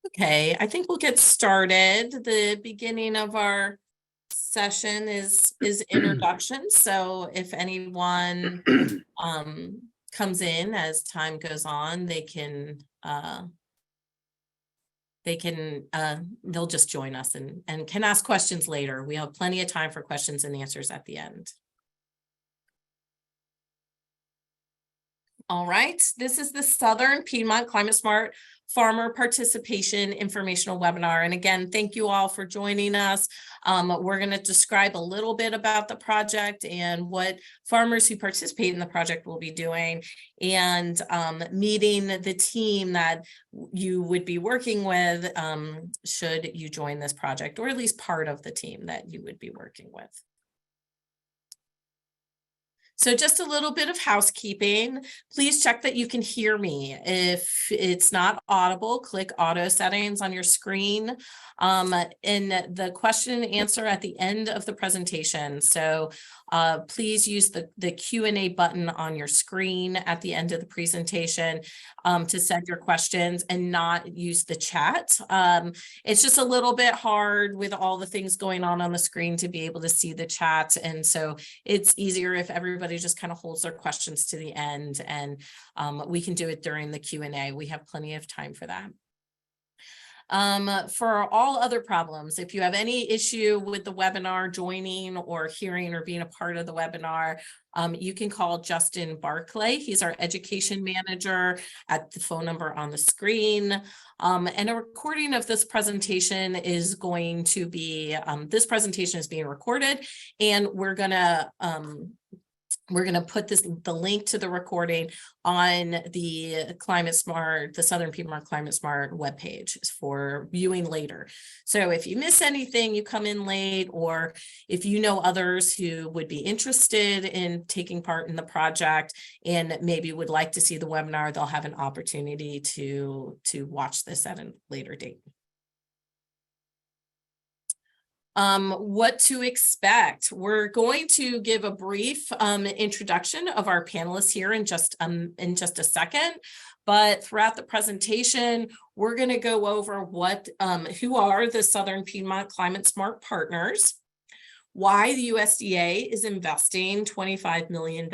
Okay, I think we'll get started. The beginning of our session is introduction. So if anyone comes in as time goes on, they'll just join us and can ask questions later. We have plenty of time for questions and answers at the end. All right, this is the Southern Piedmont Climate-Smart Farmer Participation Informational Webinar. And again, thank you all for joining us. We're going to describe a little bit about the project and what farmers who participate in the project will be doing, and meeting the team that you would be working with should you join this project, or at least part of the team that you would be working with. So just a little bit of housekeeping. Please check that you can hear me. If it's not audible, click auto settings on your screen. In the question and answer at the end of the presentation. So please use the Q&A button on your screen at the end of the presentation to send your questions, and not use the chat. It's just a little bit hard with all the things going on the screen to be able to see the chat. And so it's easier if everybody just kind of holds their questions to the end, and we can do it during the Q&A. We have plenty of time for that. For all other problems, if you have any issue with the webinar joining or hearing or being a part of the webinar, you can call Justin Barclay. He's our education manager at the phone number on the screen. And a recording of this presentation is going to be, this presentation is being recorded, and we're gonna put the link to the recording on the the Southern Piedmont Climate-Smart webpage for viewing later. So if you miss anything, you come in late, or if you know others who would be interested in taking part in the project and maybe would like to see the webinar, they'll have an opportunity to watch this at a later date. What to expect. We're going to give a brief introduction of our panelists here in just a second, but throughout the presentation, we're going to go over who are the Southern Piedmont Climate-Smart Partners, why the USDA is investing $25 million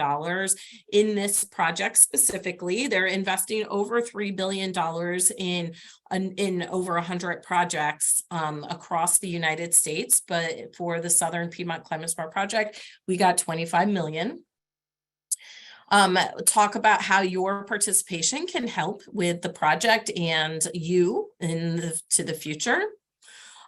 in this project specifically. They're investing over $3 billion in over 100 projects across the United States. But for the Southern Piedmont Climate-Smart Project, we got $25 million. Talk about how your participation can help with the project and you to the future.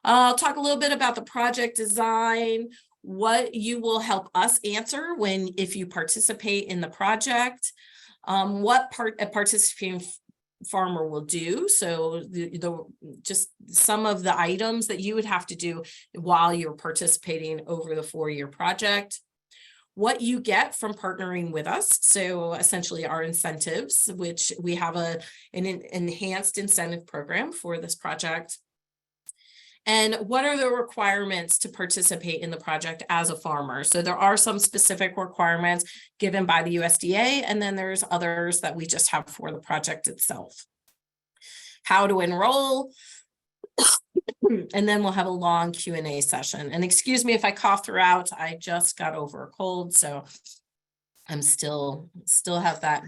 I'll talk a little bit about the project design, what you will help us answer if you participate in the project, what a participating farmer will do. So just some of the items that you would have to do while you're participating over the 4-year project, what you get from partnering with us. So essentially our incentives, which we have an enhanced incentive program for this project. And what are the requirements to participate in the project as a farmer? So there are some specific requirements given by the USDA, and then there's others that we just have for the project itself. How to enroll, and then we'll have a long Q&A session. And excuse me if I cough throughout, I just got over a cold, so I'm still have that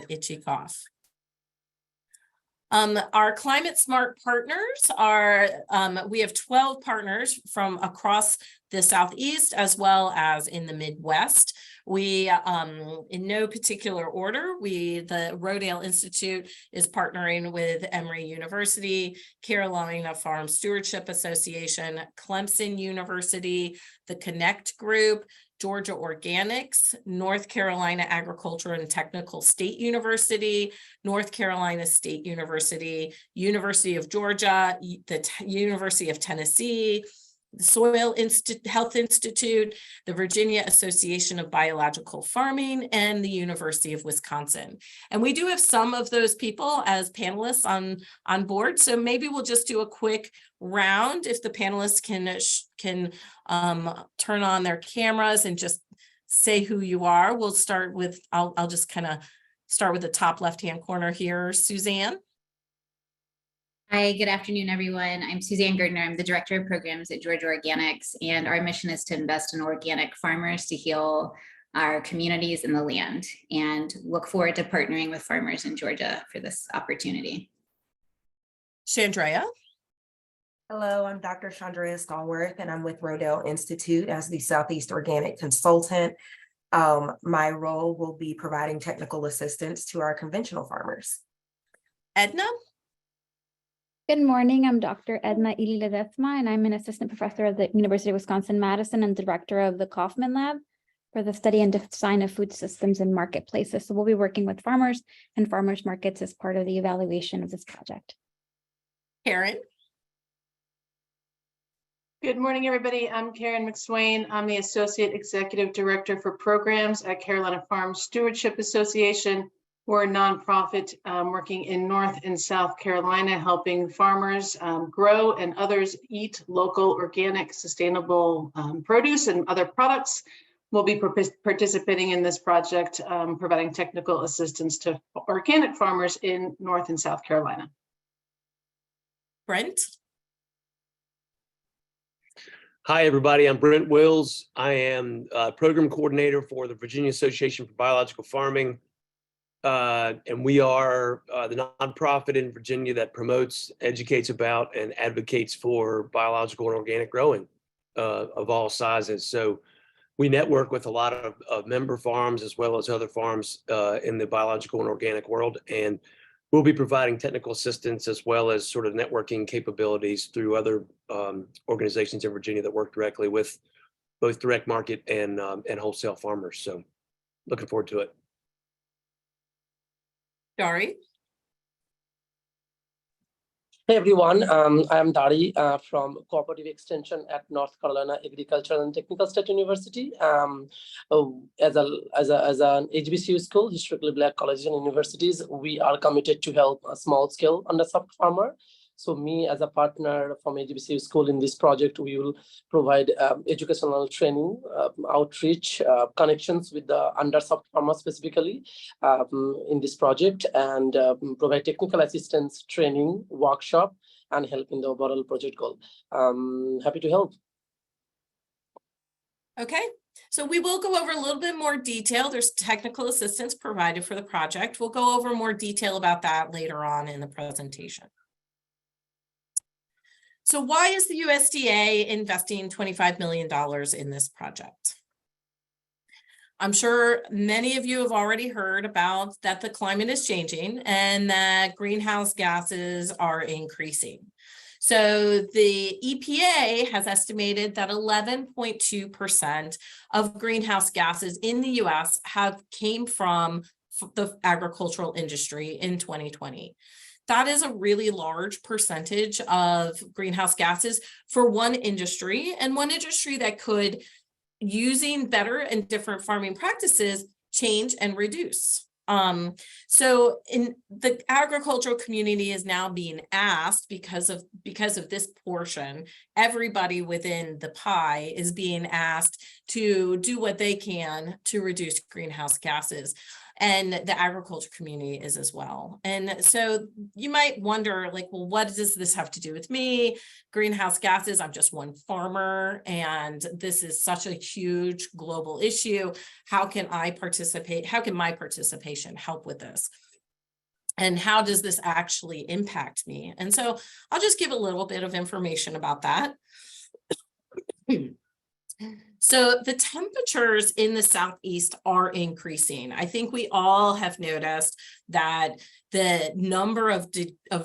itchy cough. Our Climate-Smart partners are, we have 12 partners from across the Southeast as well as in the Midwest. We, in no particular order, the Rodale Institute is partnering with Emory University, Carolina Farm Stewardship Association, Clemson University, the Connect Group, Georgia Organics, North Carolina Agricultural and Technical State University, North Carolina State University, University of Georgia, the University of Tennessee, the Soil Health Institute, the Virginia Association of Biological Farming, and the University of Wisconsin. And we do have some of those people as panelists on board. So maybe we'll just do a quick round if the panelists can turn on their cameras and just say who you are. We'll start with, I'll just kind of start with the top left-hand corner here. Suzanne. Hi, good afternoon, everyone. I'm Suzanne Girdner. I'm the Director of Programs at Georgia Organics, and our mission is to invest in organic farmers to heal our communities and the land, and look forward to partnering with farmers in Georgia for this opportunity. Shandrea. Hello, I'm Dr. Shandrea Stallworth, and I'm with Rodale Institute as the Southeast Organic Consultant. My role will be providing technical assistance to our conventional farmers. Edna. Good morning, I'm Dr. Edna Ili Ledesma, and I'm an assistant professor at the University of Wisconsin-Madison and director of the Kaufman Lab for the study and design of food systems and marketplaces. So we'll be working with farmers and farmers markets as part of the evaluation of this project. Karen. Good morning, everybody. I'm Karen McSwain. I'm the Associate Executive Director for Programs at Carolina Farm Stewardship Association. We're a nonprofit working in North and South Carolina, helping farmers grow and others eat local, organic, sustainable produce and other products. We'll be participating in this project, providing technical assistance to organic farmers in North and South Carolina. Brent. Hi, everybody. I'm Brent Wills. I am program coordinator for the Virginia Association for Biological Farming. And we are the nonprofit in Virginia that promotes, educates about, and advocates for biological and organic growing of all sizes. So we network with a lot of member farms as well as other farms in the biological and organic world. And we'll be providing technical assistance as well as sort of networking capabilities through other organizations in Virginia that work directly with both direct market and wholesale farmers. So looking forward to it. Dari. Hey everyone, I'm Dari from Cooperative Extension at North Carolina Agricultural and Technical State University. As an HBCU school, historically Black colleges and universities, we are committed to help a small scale underserved farmer. So me as a partner from HBCU school in this project, we will provide educational training, outreach, connections with the underserved farmers specifically in this project, and provide technical assistance, training, workshop, and help in the overall project goal. Happy to help. Okay, so we will go over a little bit more detail. There's technical assistance provided for the project. We'll go over more detail about that later on in the presentation. So why is the USDA investing $25 million in this project? I'm sure many of you have already heard about that the climate is changing and that greenhouse gases are increasing. So the EPA has estimated that 11.2% of greenhouse gases in the US came from the agricultural industry in 2020. That is a really large percentage of greenhouse gases for one industry, and one industry that could, using better and different farming practices, change and reduce. So in the agricultural community is now being asked, because of this portion, everybody within the pie is being asked to do what they can to reduce greenhouse gases. And the agriculture community is as well. And so you might wonder, like, well, what does this have to do with me? Greenhouse gases, I'm just one farmer, and this is such a huge global issue. How can I participate? How can my participation help with this? And how does this actually impact me? And so I'll just give a little bit of information about that. So the temperatures in the Southeast are increasing. I think we all have noticed that the number of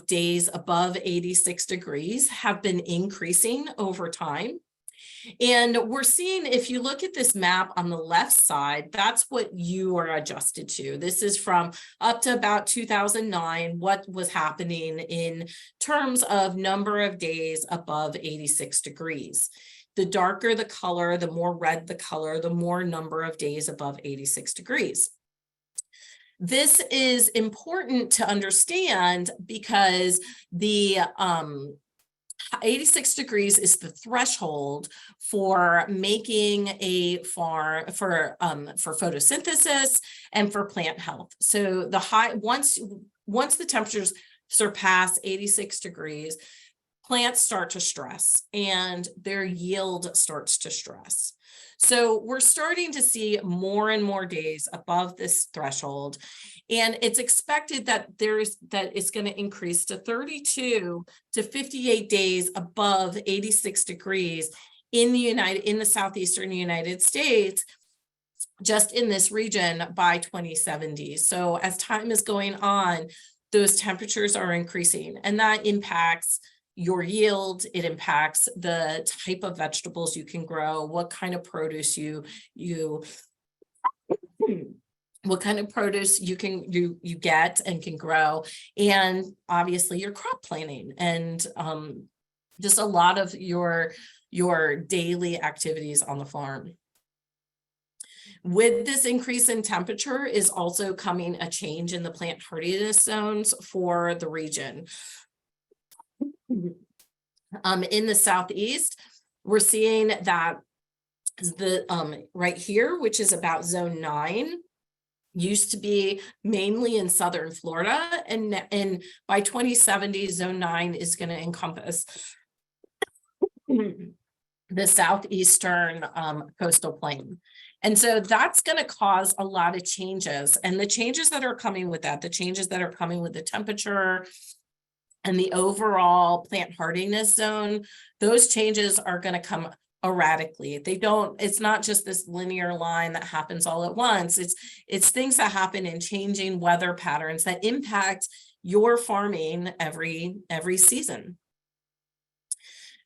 days above 86 degrees have been increasing over time. And we're seeing, if you look at this map on the left side, that's what you are adjusted to. This is from up to about 2009, what was happening in terms of number of days above 86 degrees. The darker the color, the more red the color, the more number of days above 86 degrees. This is important to understand because the 86 degrees is the threshold for making a farm for photosynthesis and for plant health. So the high once the temperatures surpass 86 degrees, plants start to stress and their yield starts to stress. So we're starting to see more and more days above this threshold. And it's expected that it's going to increase to 32 to 58 days above 86 degrees in the southeastern United States, just in this region by 2070. So as time is going on, those temperatures are increasing, and that impacts your yield. It impacts the type of vegetables you can grow, what kind of produce what kind of produce you get and can grow, and obviously your crop planning and just a lot of your daily activities on the farm. With this increase in temperature is also coming a change in the plant hardiness zones for the region. In the southeast, we're seeing that the right here, which is about zone 9, used to be mainly in southern Florida, and by 2070, zone 9 is going to encompass the southeastern coastal plain. And so that's going to cause a lot of changes, and the changes that are coming with that, the changes that are coming with the temperature and the overall plant hardiness zone, those changes are going to come erratically. It's not just this linear line that happens all at once. It's things that happen in changing weather patterns that impact your farming every season.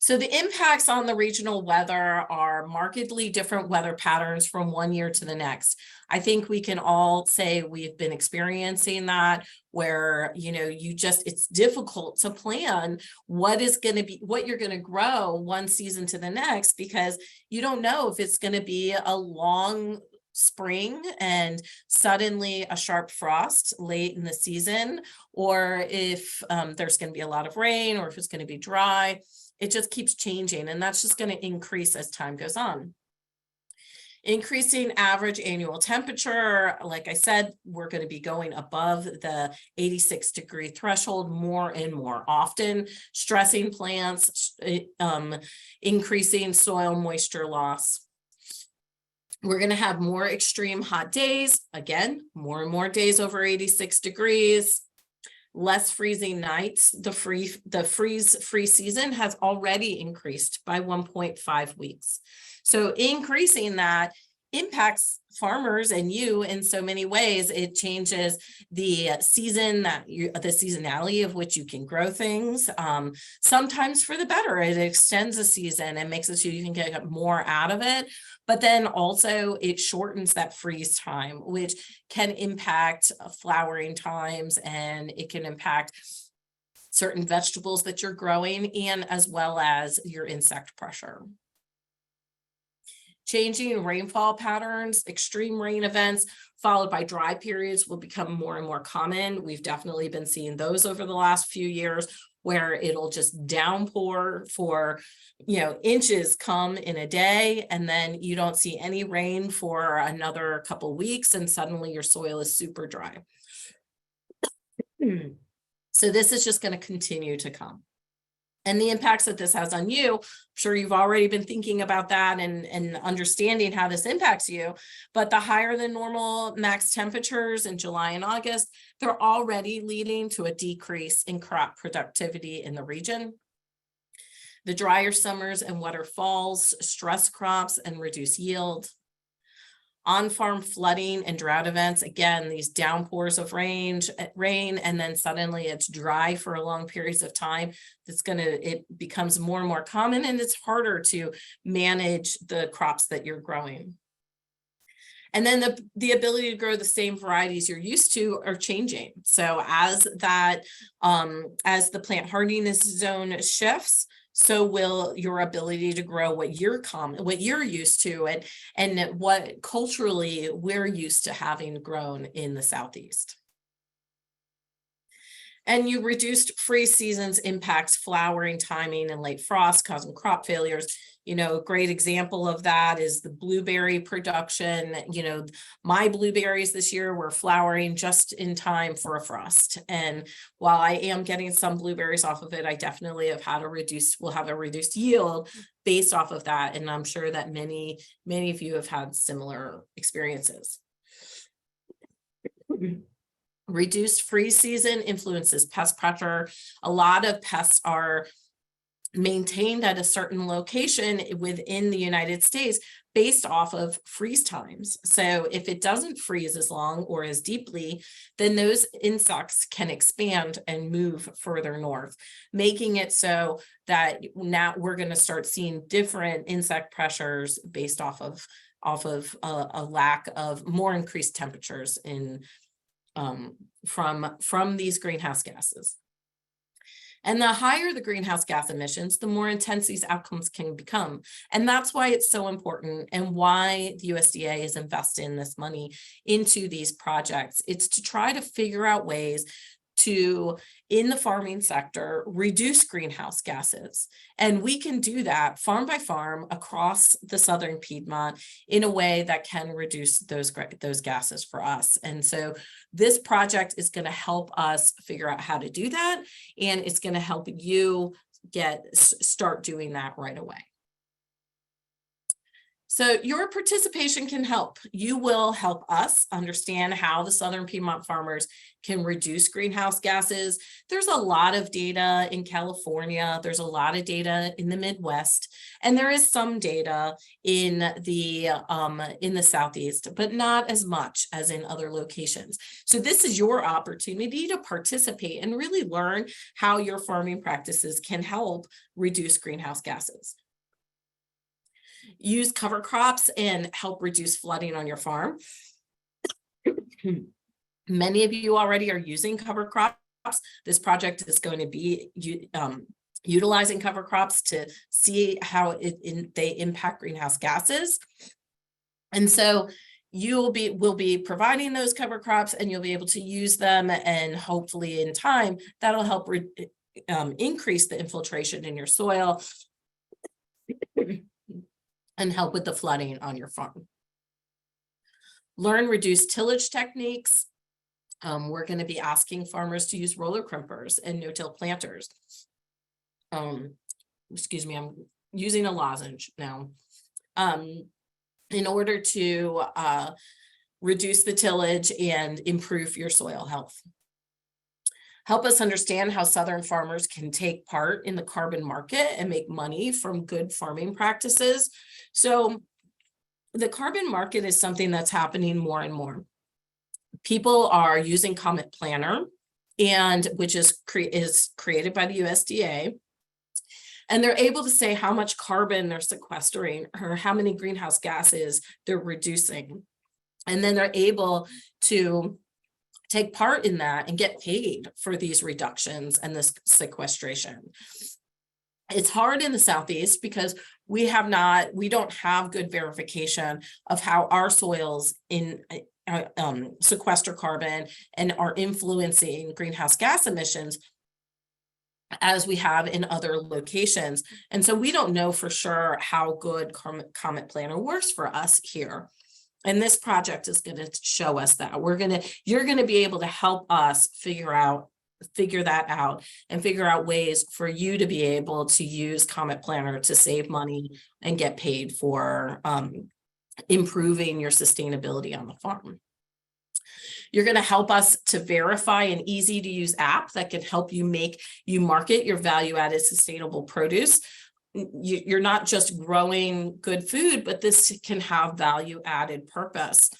So the impacts on the regional weather are markedly different weather patterns from one year to the next. I think we can all say we've been experiencing that, where, it's difficult to plan what you're going to grow one season to the next, because you don't know if it's going to be a long spring and suddenly a sharp frost late in the season, or if there's going to be a lot of rain, or if it's going to be dry. It just keeps changing, and that's just going to increase as time goes on. Increasing average annual temperature, like I said, we're going to be going above the 86 degree threshold more and more often, stressing plants, increasing soil moisture loss. We're going to have more extreme hot days, again, more and more days over 86 degrees. Less freezing nights. The freeze-free season has already increased by 1.5 weeks. So increasing that impacts farmers and you in so many ways. It changes the seasonality of which you can grow things. Sometimes for the better, it extends the season and makes it so you can get more out of it. But then also it shortens that freeze time, which can impact flowering times, and it can impact certain vegetables that you're growing, and as well as your insect pressure. Changing rainfall patterns, extreme rain events followed by dry periods will become more and more common. We've definitely been seeing those over the last few years, where it'll just downpour for, inches come in a day, and then you don't see any rain for another couple weeks, and suddenly your soil is super dry. So this is just going to continue to come. And the impacts that this has on you, I'm sure you've already been thinking about that and understanding how this impacts you. But the higher than normal max temperatures in July and August, they're already leading to a decrease in crop productivity in the region. The drier summers and wetter falls stress crops and reduce yield. On-farm flooding and drought events, again, these downpours of rain, and then suddenly it's dry for long periods of time. It becomes more and more common, and it's harder to manage the crops that you're growing. And then the ability to grow the same varieties you're used to are changing. So as the plant hardiness zone shifts, so will your ability to grow what you're used to, and what culturally we're used to having grown in the Southeast. And you reduced freeze seasons impacts flowering, timing, and late frost, causing crop failures. You know, a great example of that is the blueberry production. You know, my blueberries this year were flowering just in time for a frost. And while I am getting some blueberries off of it, I definitely have had will have a reduced yield based off of that. And I'm sure that many of you have had similar experiences. Reduced freeze season influences pest pressure. A lot of pests are maintained at a certain location within the United States based off of freeze times. So if it doesn't freeze as long or as deeply, then those insects can expand and move further north, making it so that now we're going to start seeing different insect pressures based off of a lack of more increased temperatures in from these greenhouse gases. And the higher the greenhouse gas emissions, the more intense these outcomes can become. And that's why it's so important and why the USDA is investing this money into these projects. It's to try to figure out ways to, in the farming sector, reduce greenhouse gases. And we can do that farm by farm across the Southern Piedmont in a way that can reduce those gases for us. And so this project is going to help us figure out how to do that. And it's going to help you start doing that right away. So your participation can help. You will help us understand how the Southern Piedmont farmers can reduce greenhouse gases. There's a lot of data in California. There's a lot of data in the Midwest, and there is some data in the Southeast, but not as much as in other locations. So this is your opportunity to participate and really learn how your farming practices can help reduce greenhouse gases. Use cover crops and help reduce flooding on your farm. Many of you already are using cover crops. This project is going to be utilizing cover crops to see how they impact greenhouse gases. And so we'll be providing those cover crops, and you'll be able to use them, and hopefully in time that'll help increase the infiltration in your soil and help with the flooding on your farm. Learn reduced tillage techniques. We're going to be asking farmers to use roller crimpers and no-till planters. Excuse me, I'm using a lozenge now. In order to reduce the tillage and improve your soil health. Help us understand how Southern farmers can take part in the carbon market and make money from good farming practices. So the carbon market is something that's happening more and more. People are using Comet Planner, which is created by the USDA. And they're able to say how much carbon they're sequestering or how many greenhouse gases they're reducing. And then they're able to take part in that and get paid for these reductions and this sequestration. It's hard in the Southeast because we don't have good verification of how our soils sequester carbon and are influencing greenhouse gas emissions as we have in other locations. And so we don't know for sure how good Comet Planner works for us here. And this project is going to show us that. You're going to be able to help us figure that out and figure out ways for you to be able to use Comet Planner to save money and get paid for improving your sustainability on the farm. You're going to help us to verify an easy to use app that can help you market your value-added sustainable produce. You're not just growing good food, but this can have value-added purpose.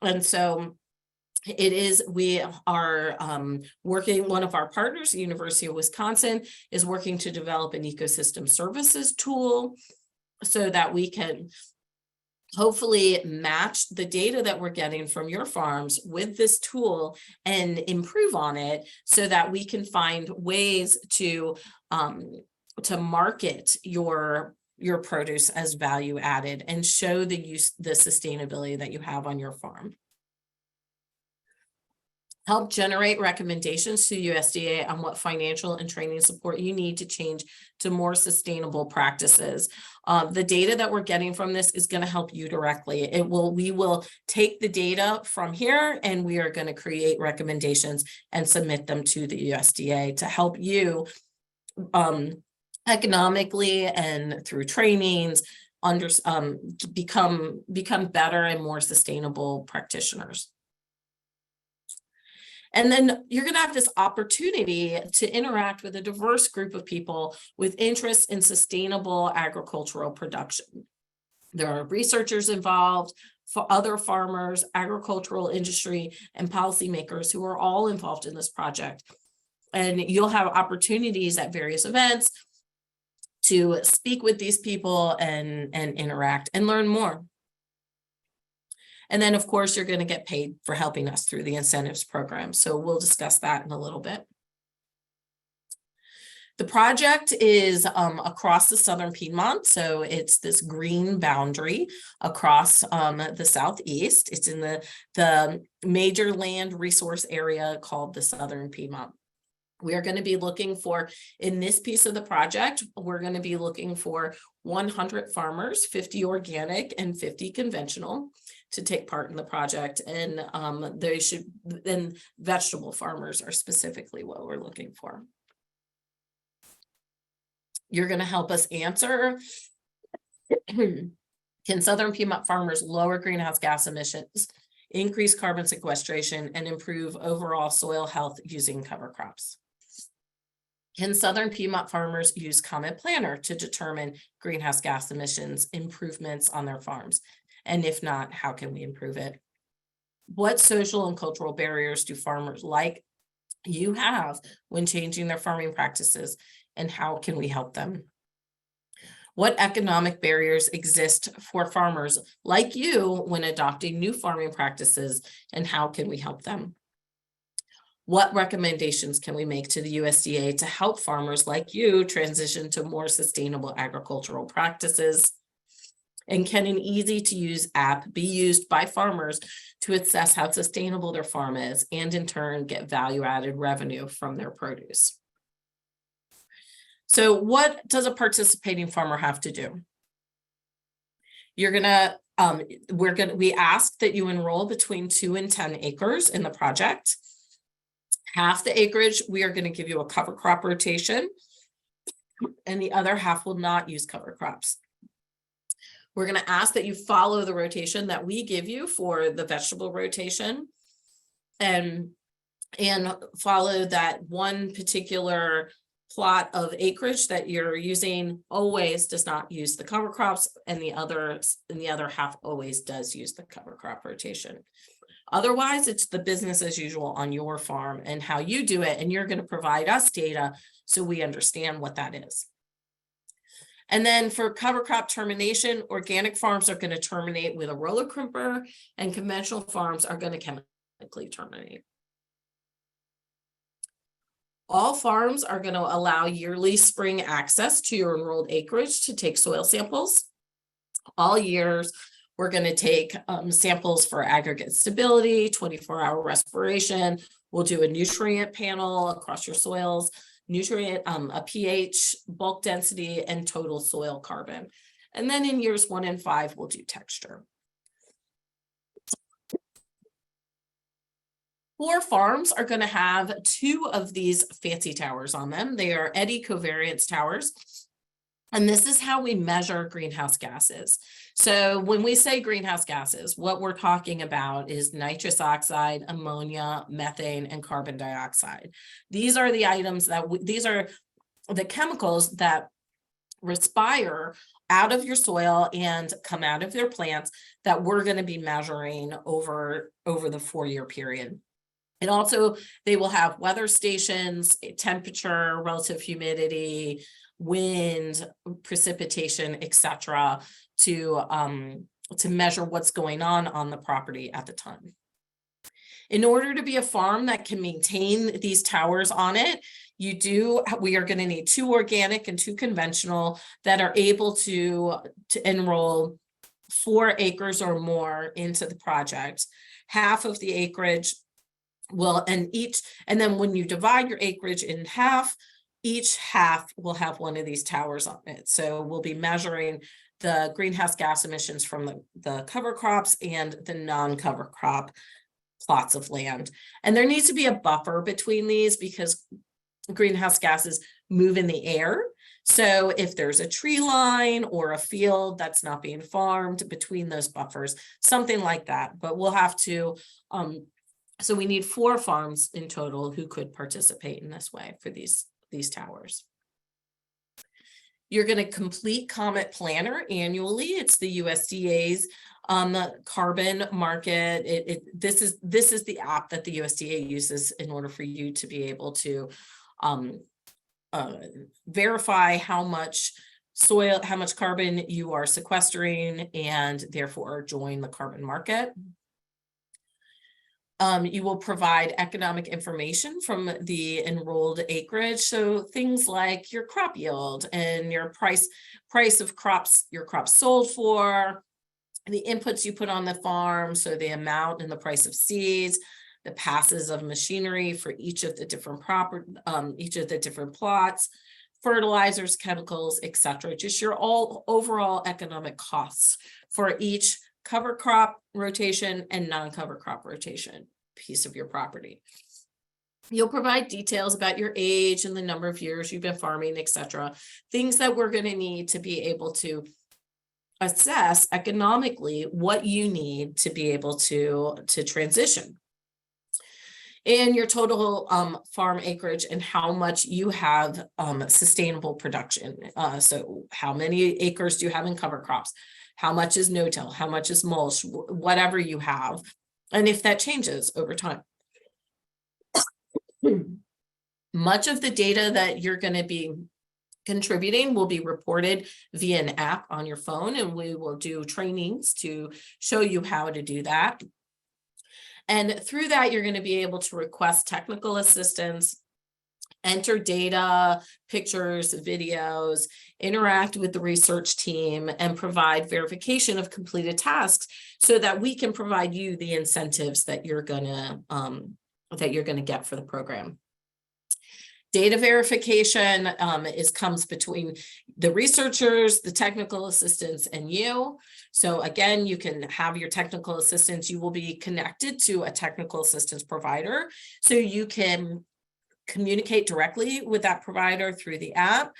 And so we are working, one of our partners, the University of Wisconsin, is working to develop an ecosystem services tool so that we can hopefully match the data that we're getting from your farms with this tool and improve on it so that we can find ways to market your produce as value added and show the sustainability that you have on your farm. help generate recommendations to USDA on what financial and training support you need to change to more sustainable practices. The data that we're getting from this is going to help you directly. We will take the data from here and we are going to create recommendations and submit them to the USDA to help you economically and through trainings become better and more sustainable practitioners. And then you're going to have this opportunity to interact with a diverse group of people with interests in sustainable agricultural production. There are researchers involved, for other farmers, agricultural industry, and policymakers who are all involved in this project. And you'll have opportunities at various events to speak with these people and interact and learn more. And then, of course, you're going to get paid for helping us through the incentives program. So we'll discuss that in a little bit. The project is across the Southern Piedmont. So it's this green boundary across the southeast. It's in the major land resource area called the Southern Piedmont. We are going to be looking for, in this piece of the project, we're going to be looking for 100 farmers, 50 organic and 50 conventional, to take part in the project. And and vegetable farmers are specifically what we're looking for. You're going to help us answer, can Southern Piedmont farmers lower greenhouse gas emissions, increase carbon sequestration, and improve overall soil health using cover crops? Can Southern Piedmont farmers use Comet Planner to determine greenhouse gas emissions improvements on their farms? And if not, how can we improve it? What social and cultural barriers do farmers like you have when changing their farming practices, and how can we help them? What economic barriers exist for farmers like you when adopting new farming practices, and how can we help them? What recommendations can we make to the USDA to help farmers like you transition to more sustainable agricultural practices? And can an easy-to-use app be used by farmers to assess how sustainable their farm is, and in turn get value-added revenue from their produce? So what does a participating farmer have to do? You're gonna, we ask that you enroll between 2 and 10 acres in the project. Half the acreage, we are going to give you a cover crop rotation, and the other half will not use cover crops. We're going to ask that you follow the rotation that we give you for the vegetable rotation, and follow that one particular plot of acreage that you're using always does not use the cover crops, and the other half always does use the cover crop rotation. Otherwise, it's the business as usual on your farm and how you do it, and you're going to provide us data so we understand what that is. And then for cover crop termination, organic farms are going to terminate with a roller crimper, and conventional farms are going to chemically terminate. All farms are going to allow yearly spring access to your enrolled acreage to take soil samples. All years, we're going to take samples for aggregate stability, 24-hour respiration. We'll do a nutrient panel across your soils, nutrient, a pH, bulk density, and total soil carbon. And then in years 1 and 5, we'll do texture. 4 farms are going to have 2 of these fancy towers on them. They are eddy covariance towers. And this is how we measure greenhouse gases. So when we say greenhouse gases, what we're talking about is nitrous oxide, ammonia, methane, and carbon dioxide. These are the items that, these are the chemicals that respire out of your soil and come out of your plants that we're going to be measuring over the 4-year period. And also, they will have weather stations, temperature, relative humidity, wind, precipitation, etc., to measure what's going on the property at the time. In order to be a farm that can maintain these towers on it, we are going to need 2 organic and 2 conventional that are able to enroll 4 acres or more into the project. Half of the acreage will, and then when you divide your acreage in half, each half will have one of these towers on it. So we'll be measuring the greenhouse gas emissions from the cover crops and the non-cover crop plots of land. And there needs to be a buffer between these because greenhouse gases move in the air. So if there's a tree line or a field that's not being farmed between those buffers, something like that. But we'll have to, so we need 4 farms in total who could participate in this way for these towers. You're going to complete Comet Planner annually. It's the USDA's carbon market. This is the app that the USDA uses in order for you to be able to verify how much soil, how much carbon you are sequestering, and therefore join the carbon market. You will provide economic information from the enrolled acreage. So things like your crop yield and your price of crops, your crops sold for, the inputs you put on the farm. So the amount and the price of seeds, the passes of machinery for each of the different each of the different plots, fertilizers, chemicals, etc. Just your overall economic costs for each cover crop rotation and non-cover crop rotation piece of your property. You'll provide details about your age and the number of years you've been farming, etc. Things that we're going to need to be able to assess economically what you need to be able to transition. And your total farm acreage and how much you have sustainable production. So how many acres do you have in cover crops? How much is no-till? How much is mulch? Whatever you have. And if that changes over time. Much of the data that you're going to be contributing will be reported via an app on your phone, and we will do trainings to show you how to do that. And through that, you're going to be able to request technical assistance, enter data, pictures, videos, interact with the research team, and provide verification of completed tasks so that we can provide you the incentives that you're going to get for the program. Data verification comes between the researchers, the technical assistants, and you. So again, you can have your technical assistants. You will be connected to a technical assistance provider, so you can communicate directly with that provider through the app.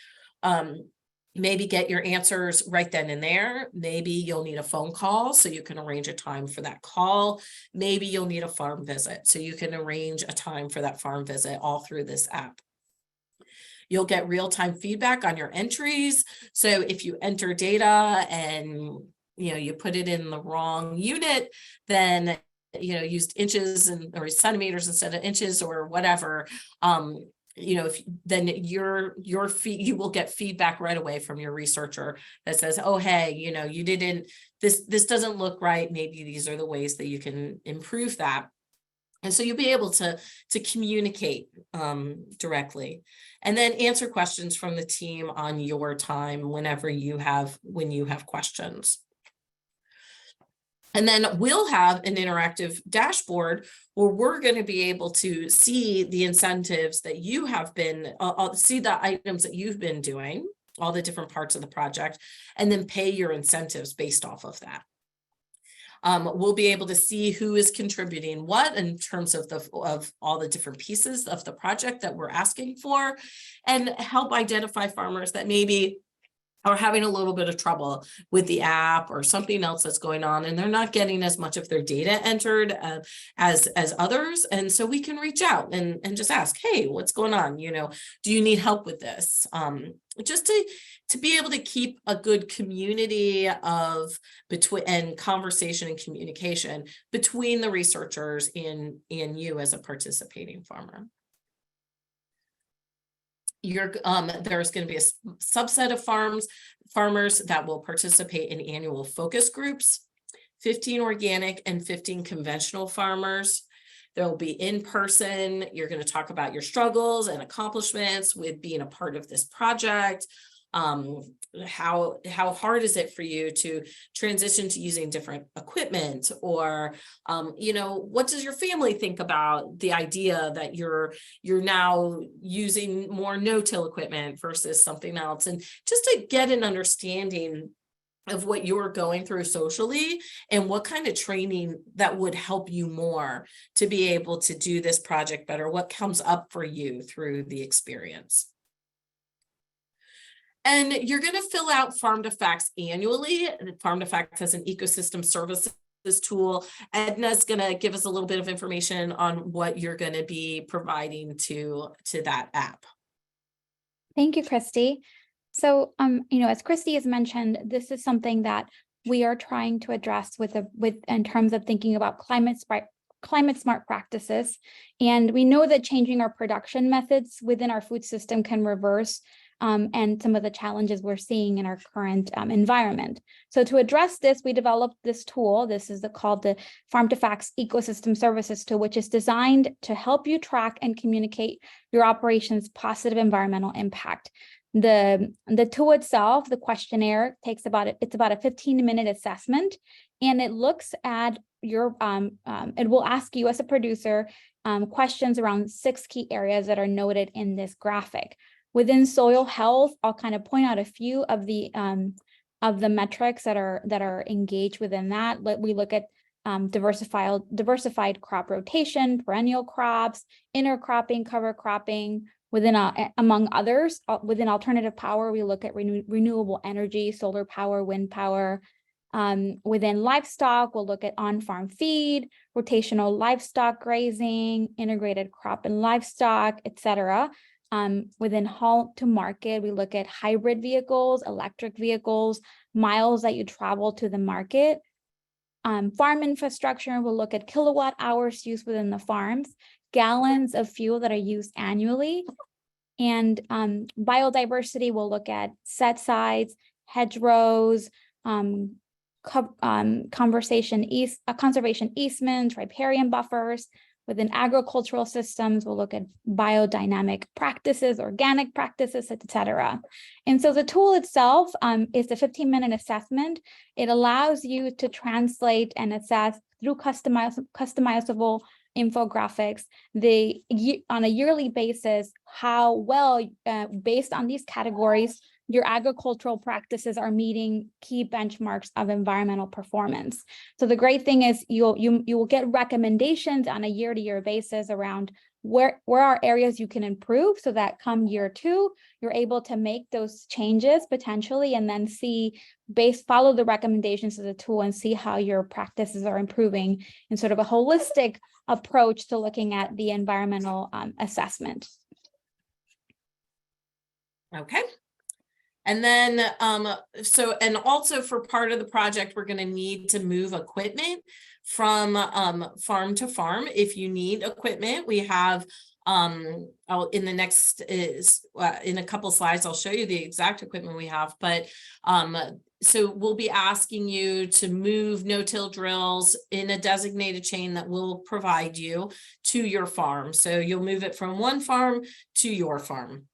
Maybe get your answers right then and there. Maybe you'll need a phone call, so you can arrange a time for that call. Maybe you'll need a farm visit, so you can arrange a time for that farm visit all through this app. You'll get real-time feedback on your entries. So if you enter data and you put it in the wrong unit, then used inches or centimeters instead of inches or whatever, then you will get feedback right away from your researcher that says, oh, hey, you didn't, this doesn't look right. Maybe these are the ways that you can improve that. And so you'll be able to communicate directly, and then answer questions from the team on your time when you have questions. And then we'll have an interactive dashboard where we're going to be able to see the incentives that you have been, see the items that you've been doing, all the different parts of the project, and then pay your incentives based off of that. We'll be able to see who is contributing what in terms of all the different pieces of the project that we're asking for, and help identify farmers that maybe are having a little bit of trouble with the app or something else that's going on, and they're not getting as much of their data entered as others. And so we can reach out and just ask, hey, what's going on? Do you need help with this? Just to be able to keep a good community of and conversation and communication between the researchers and you as a participating farmer. There's going to be a subset of farmers that will participate in annual focus groups, 15 organic and 15 conventional farmers. They'll be in person. You're going to talk about your struggles and accomplishments with being a part of this project. how hard is it for you to transition to using different equipment, or what does your family think about the idea that you're now using more no-till equipment versus something else, and just to get an understanding of what you're going through socially and what kind of training that would help you more to be able to do this project better, what comes up for you through the experience. And you're going to fill out Farm to Facts annually. Farm to Facts has an ecosystem services tool. Edna's going to give us a little bit of information on what you're going to be providing to that app. Thank you, Christy. So, as Christy has mentioned, this is something that we are trying to address in terms of thinking about climate-smart practices. And we know that changing our production methods within our food system can reverse and some of the challenges we're seeing in our current environment. So to address this, we developed this tool. This is called the Farm to Facts Ecosystem Services tool, which is designed to help you track and communicate your operations' positive environmental impact. The tool itself, the questionnaire, it's about a 15-minute assessment, and it looks at your it will ask you as a producer questions around 6 key areas that are noted in this graphic. Within soil health, I'll kind of point out a few of the metrics that are engaged within that. We look at diversified crop rotation, perennial crops, intercropping, cover cropping. Within among others, within alternative power, we look at renewable energy, solar power, wind power. Within livestock, we'll look at on-farm feed, rotational livestock grazing, integrated crop and livestock, etc. Within haul to market, we look at hybrid vehicles, electric vehicles, miles that you travel to the market. Farm infrastructure, we'll look at kilowatt hours used within the farms, gallons of fuel that are used annually. And biodiversity, we'll look at set sites, hedgerows, conservation easements, riparian buffers. Within agricultural systems, we'll look at biodynamic practices, organic practices, etc. And so the tool itself is a 15-minute assessment. It allows you to translate and assess through customizable infographics on a yearly basis how well, based on these categories, your agricultural practices are meeting key benchmarks of environmental performance. So the great thing is you will get recommendations on a year-to-year basis around where are areas you can improve, so that come year 2, you're able to make those changes potentially, and then follow the recommendations of the tool and see how your practices are improving in sort of a holistic approach to looking at the environmental assessment. Okay. And then, and also for part of the project, we're going to need to move equipment from farm to farm. If you need equipment, we have, in a couple slides, I'll show you the exact equipment we have, but so we'll be asking you to move no-till drills in a designated chain that we'll provide you to your farm. So you'll move it from one farm to your farm.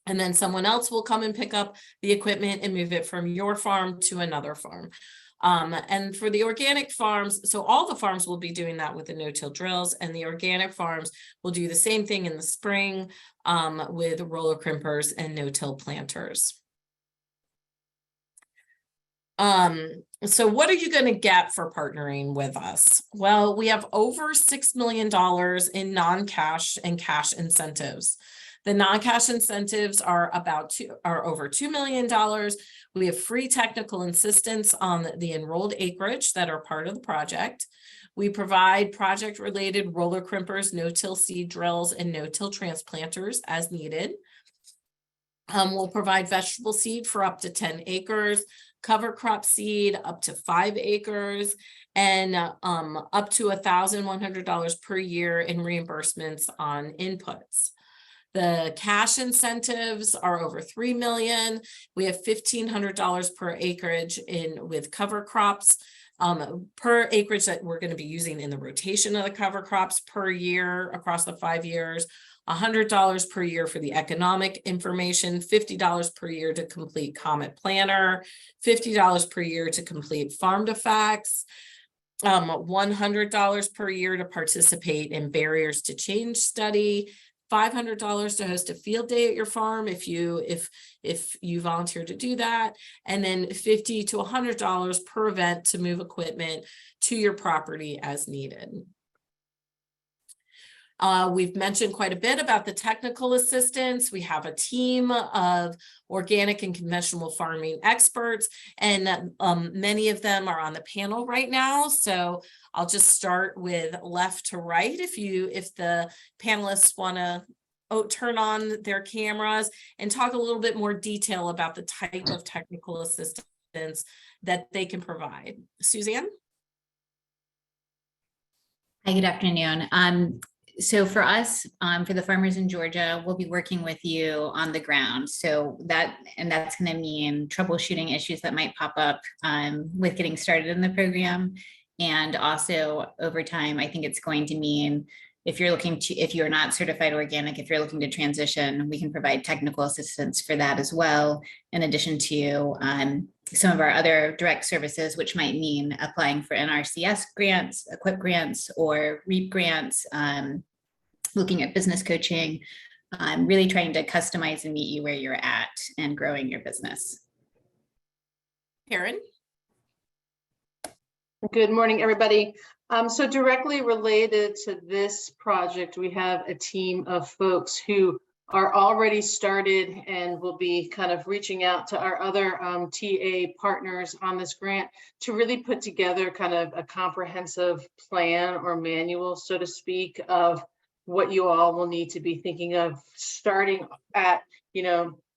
And then someone else will come and pick up the equipment and move it from your farm to another farm. And for the organic farms, so all the farms will be doing that with the no-till drills, and the organic farms will do the same thing in the spring with roller crimpers and no-till planters. So what are you going to get for partnering with us? Well, we have over $6 million in non-cash and cash incentives. The non-cash incentives are over $2 million. We have free technical assistance on the enrolled acreage that are part of the project. We provide project-related roller crimpers, no-till seed drills, and no-till transplanters as needed. We'll provide vegetable seed for up to 10 acres, cover crop seed up to 5 acres, and up to $1,100 per year in reimbursements on inputs. The cash incentives are over $3 million. We have $1,500 per acreage with cover crops, per acreage that we're going to be using in the rotation of the cover crops per year across the 5 years. $100 per year for the economic information, $50 per year to complete Comet Planner, $50 per year to complete Farm to Facts, $100 per year to participate in Barriers to Change study, $500 to host a field day at your farm if you volunteer to do that, and then $50 to $100 per event to move equipment to your property as needed. We've mentioned quite a bit about the technical assistance. We have a team of organic and conventional farming experts, and many of them are on the panel right now. So I'll just start with left to right. If the panelists want to turn on their cameras and talk a little bit more detail about the type of technical assistance that they can provide. Suzanne? Hi, good afternoon. So for us, for the farmers in Georgia, we'll be working with you on the ground. So that's going to mean troubleshooting issues that might pop up with getting started in the program. And also over time, I think it's going to mean if you're not certified organic, if you're looking to transition, we can provide technical assistance for that as well. In addition to some of our other direct services, which might mean applying for NRCS grants, EQIP grants, or REAP grants, looking at business coaching, really trying to customize and meet you where you're at and growing your business. Karen? Good morning, everybody. So directly related to this project, we have a team of folks who are already started and will be kind of reaching out to our other TA partners on this grant to really put together kind of a comprehensive plan or manual, so to speak, of what you all will need to be thinking of, starting at,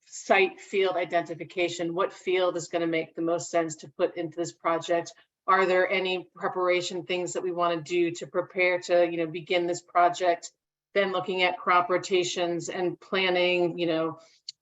site field identification. What field is going to make the most sense to put into this project? Are there any preparation things that we want to do to prepare to, begin this project? Then looking at crop rotations and planning,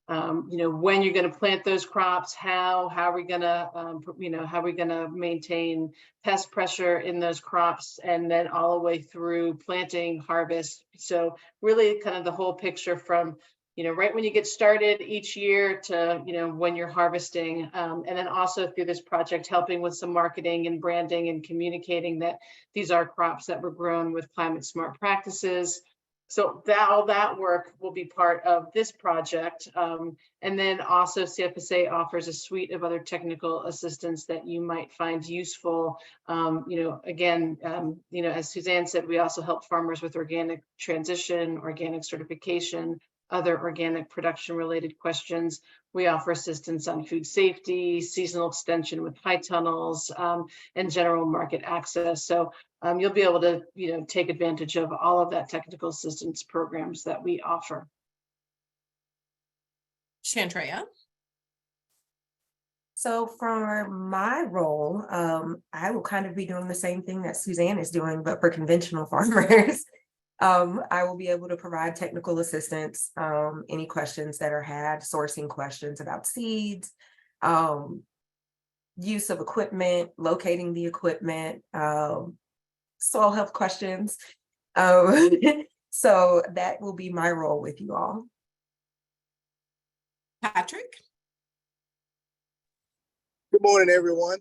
when you're going to plant those crops, how are we going to, maintain pest pressure in those crops, and then all the way through planting, harvest. So really kind of the whole picture from, right when you get started each year to, when you're harvesting, and then also through this project, helping with some marketing and branding and communicating that these are crops that were grown with climate smart practices. So all that work will be part of this project. And then also CFSA offers a suite of other technical assistance that you might find useful. As Suzanne said, we also help farmers with organic transition, organic certification, other organic production related questions. We offer assistance on food safety, seasonal extension with high tunnels, and general market access. So you'll be able to, take advantage of all of that technical assistance programs that we offer. Shandrea? So for my role, I will kind of be doing the same thing that Suzanne is doing, but for conventional farmers. I will be able to provide technical assistance, any questions that are had, sourcing questions about seeds, use of equipment, locating the equipment, soil health questions. So that will be my role with you all. Patrick? Good morning, everyone.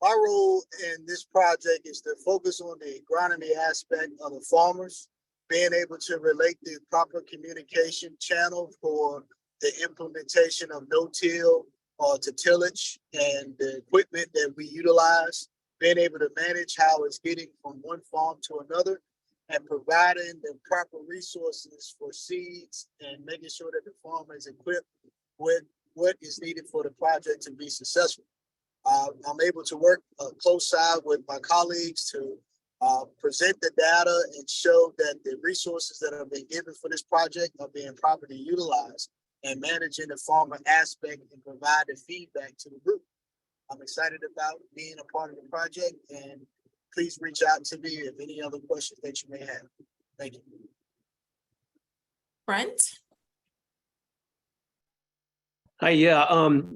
My role in this project is to focus on the agronomy aspect of the farmers, being able to relate the proper communication channel for the implementation of no-till to tillage and the equipment that we utilize, being able to manage how it's getting from one farm to another, and providing the proper resources for seeds and making sure that the farmer is equipped with what is needed for the project to be successful. I'm able to work close side with my colleagues to present the data and show that the resources that have been given for this project are being properly utilized, and managing the farmer aspect and providing feedback to the group. I'm excited about being a part of the project, and please reach out to me if any other questions that you may have. Thank you. Brent? Hi,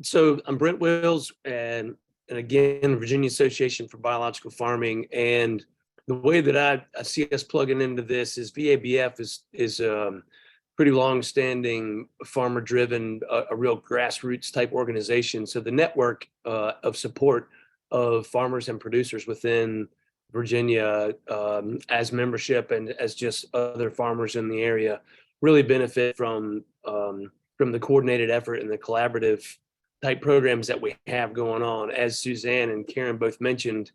so I'm Brent Wills, and again, Virginia Association for Biological Farming. And the way that I see us plugging into this is VABF is pretty long-standing farmer-driven, a real grassroots type organization. So the network of support of farmers and producers within Virginia as membership and as just other farmers in the area really benefit from the coordinated effort and the collaborative type programs that we have going on. As Suzanne and Karen both mentioned,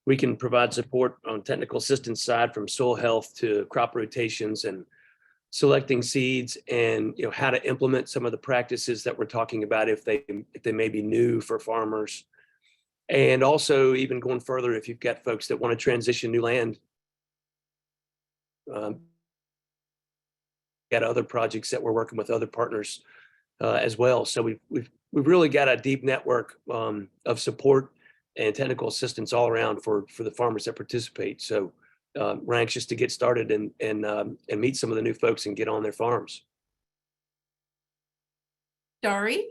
we can provide support on technical assistance side from soil health to crop rotations and selecting seeds, and how to implement some of the practices that we're talking about if they may be new for farmers. And also even going further, if you've got folks that want to transition new land, got other projects that we're working with other partners as well. So we've really got a deep network of support and technical assistance all around for the farmers that participate. So we're anxious to get started and meet some of the new folks and get on their farms. Dari?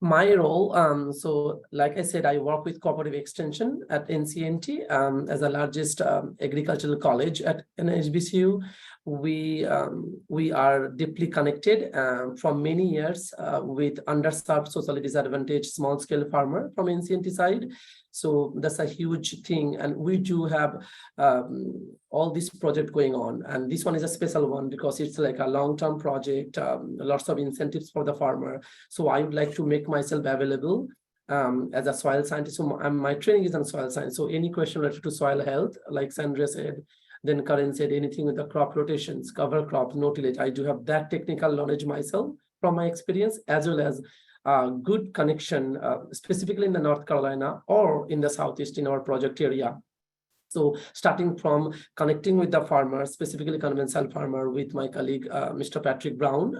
My role, so like I said, I work with cooperative extension at NCNT as the largest agricultural college at an HBCU. We are deeply connected from many years with underserved, socially disadvantaged, small scale farmer from NCNT side. So that's a huge thing, and we do have all this project going on, and this one is a special one because it's like a long-term project, lots of incentives for the farmer. So I would like to make myself available as a soil scientist. So my training is on soil science. So any question related to soil health, like Shandrea said, then Karen said, anything with the crop rotations, cover crops, no tillage, I do have that technical knowledge myself from my experience, as well as good connection, specifically in the North Carolina or in the Southeast in our project area. So starting from connecting with the farmer, specifically conventional farmer, with my colleague, Mr. Patrick Brown,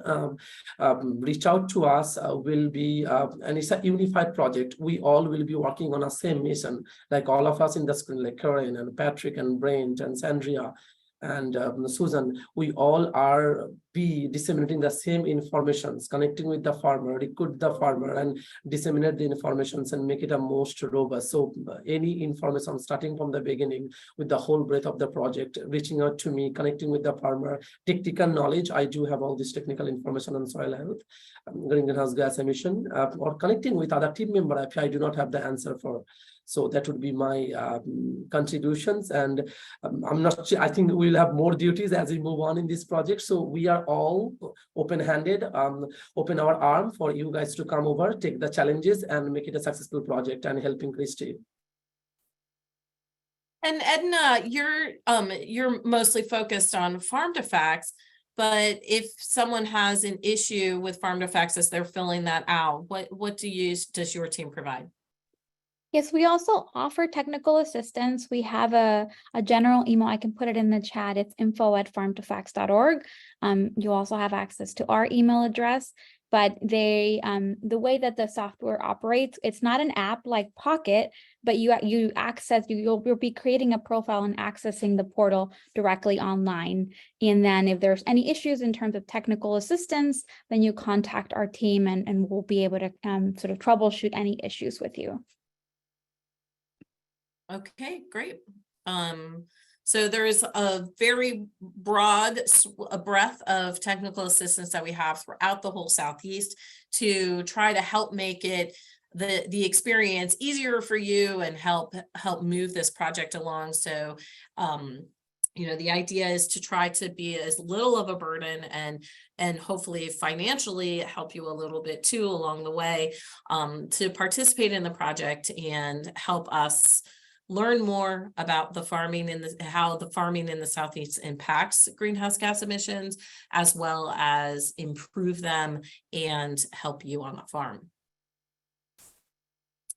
reach out to us, will be, and it's a unified project. We all will be working on a same mission, like all of us in the screen, like Karen and Patrick and Brent and Shandrea and Suzanne, we all are be disseminating the same informations, connecting with the farmer, recruit the farmer, and disseminate the informations and make it a most robust. So any information starting from the beginning with the whole breadth of the project, reaching out to me, connecting with the farmer, technical knowledge. I do have all this technical information on soil health, greenhouse gas emission, or connecting with other team member if I do not have the answer for. So that would be my contributions, and I'm not sure, I think we'll have more duties as we move on in this project. So we are all open-handed, open our arm for you guys to come over, take the challenges and make it a successful project and helping Christy. And Edna, you're mostly focused on farm to facts, but if someone has an issue with farm to facts as they're filling that out, what does your team provide? Yes, we also offer technical assistance. We have a general email. I can put it in the chat. It's info@farmtofacts.org. You also have access to our email address, but the way that the software operates, it's not an app like Pocket, but you'll be creating a profile and accessing the portal directly online. And then if there's any issues in terms of technical assistance, then you contact our team and we'll be able to sort of troubleshoot any issues with you. Okay, great. So there is a very broad breadth of technical assistance that we have throughout the whole Southeast to try to help make it the experience easier for you and help move this project along. So the idea is to try to be as little of a burden and hopefully financially help you a little bit too along the way to participate in the project and help us learn more about the farming and how the farming in the Southeast impacts greenhouse gas emissions, as well as improve them and help you on the farm.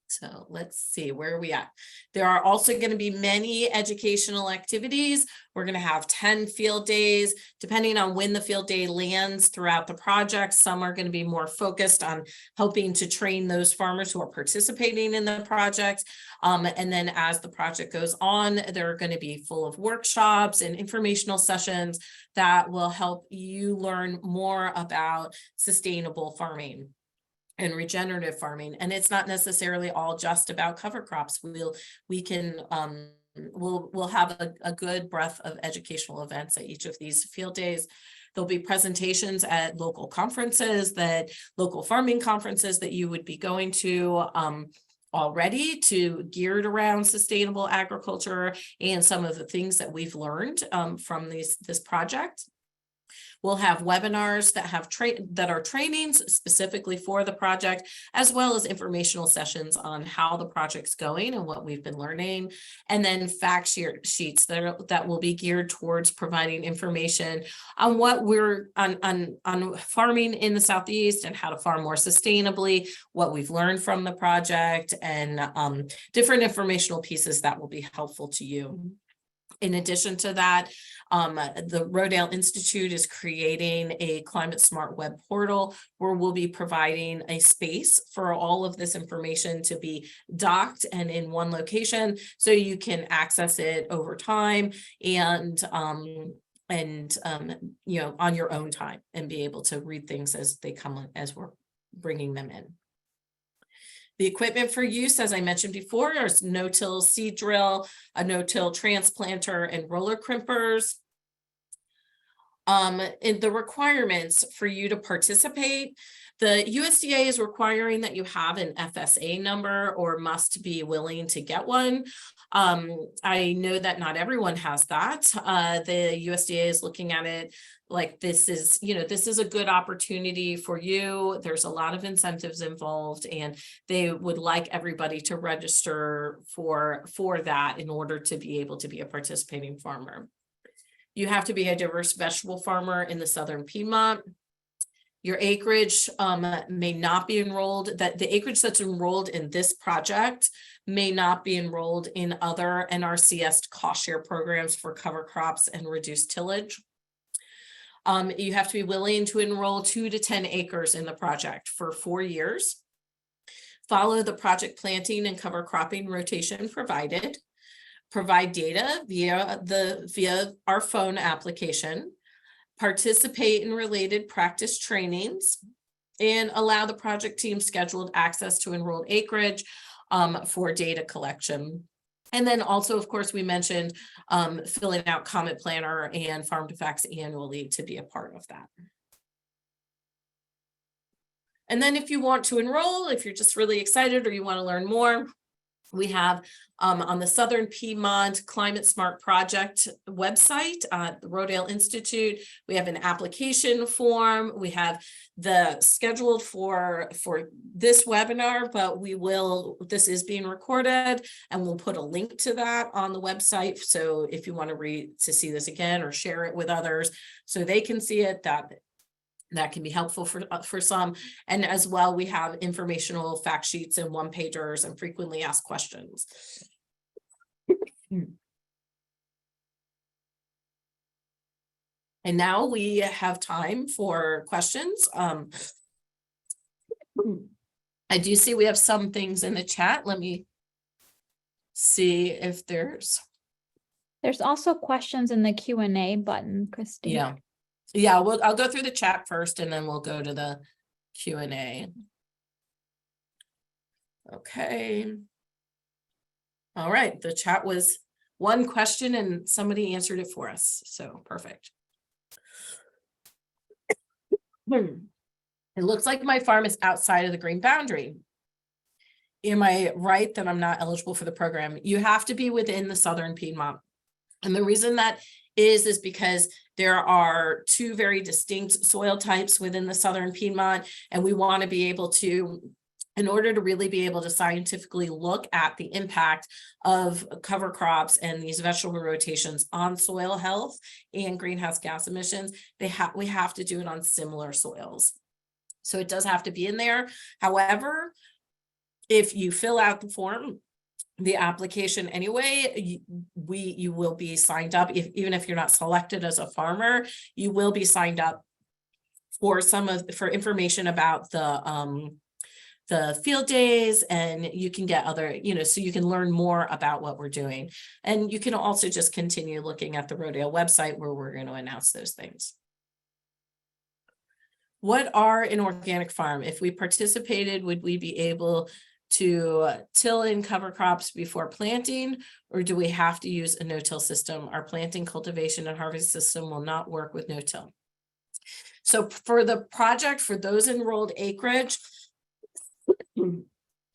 So let's see, where are we at? There are also going to be many educational activities. We're going to have 10 field days, depending on when the field day lands throughout the project. Some are going to be more focused on helping to train those farmers who are participating in the project. And then as the project goes on, they're going to be full of workshops and informational sessions that will help you learn more about sustainable farming and regenerative farming. And it's not necessarily all just about cover crops. We can we'll have a good breadth of educational events at each of these field days. There'll be presentations at local local farming conferences that you would be going to already, geared around sustainable agriculture and some of the things that we've learned from this project. We'll have webinars that are trainings specifically for the project, as well as informational sessions on how the project's going and what we've been learning. And then fact sheets that will be geared towards providing information on what we're on farming in the Southeast and how to farm more sustainably, what we've learned from the project, and different informational pieces that will be helpful to you. In addition to that, the Rodale Institute is creating a climate-smart web portal where we'll be providing a space for all of this information to be docked and in one location, so you can access it over time and you know, on your own time, and be able to read things as they come, as we're bringing them in. The equipment for use, as I mentioned before, is no-till seed drill, a no-till transplanter, and roller crimpers. In the requirements for you to participate, the USDA is requiring that you have an FSA number or must be willing to get one. I know that not everyone has that. The USDA is looking at it like this is a good opportunity for you. There's a lot of incentives involved, and they would like everybody to register for that in order to be able to be a participating farmer. You have to be a diverse vegetable farmer in the Southern Piedmont. Your acreage may not be enrolled, that the acreage that's enrolled in this project may not be enrolled in other NRCS cost share programs for cover crops and reduced tillage. You have to be willing to enroll 2 to 10 acres in the project for 4 years. Follow the project planting and cover cropping rotation provided. Provide data via our phone application. Participate in related practice trainings, and allow the project team scheduled access to enrolled acreage for data collection. And then also, of course, we mentioned filling out comment planner and farm to facts annually to be a part of that. And then if you want to enroll, if you're just really excited or you want to learn more, we have on the Southern Piedmont Climate-Smart Project website, the Rodale Institute, we have an application form. We have the scheduled for this webinar, but this is being recorded, and we'll put a link to that on the website. So if you want to see this again or share it with others so they can see it, that can be helpful for some. And as well, we have informational fact sheets and one-pagers and frequently asked questions. And now we have time for questions. I do see we have some things in the chat. Let me see if there's also questions in the Q&A button, Christine. Yeah, well, I'll go through the chat first and then we'll go to the Q&A. Okay. All right, the chat was one question and somebody answered it for us. So perfect. It looks like my farm is outside of the green boundary. Am I right that I'm not eligible for the program? You have to be within the Southern Piedmont. And the reason that is because there are 2 very distinct soil types within the Southern Piedmont, and we want to be able to, in order to really be able to scientifically look at the impact of cover crops and these vegetable rotations on soil health and greenhouse gas emissions, we have to do it on similar soils. So it does have to be in there. However, if you fill out the application anyway, you will be signed up. Even if you're not selected as a farmer, you will be signed up for information about the field days, and you can get other, so you can learn more about what we're doing. And you can also just continue looking at the Rodale website where we're going to announce those things. What are an organic farm? If we participated, would we be able to till in cover crops before planting, or do we have to use a no-till system? Our planting, cultivation, and harvest system will not work with no-till. So for the project, for those enrolled acreage,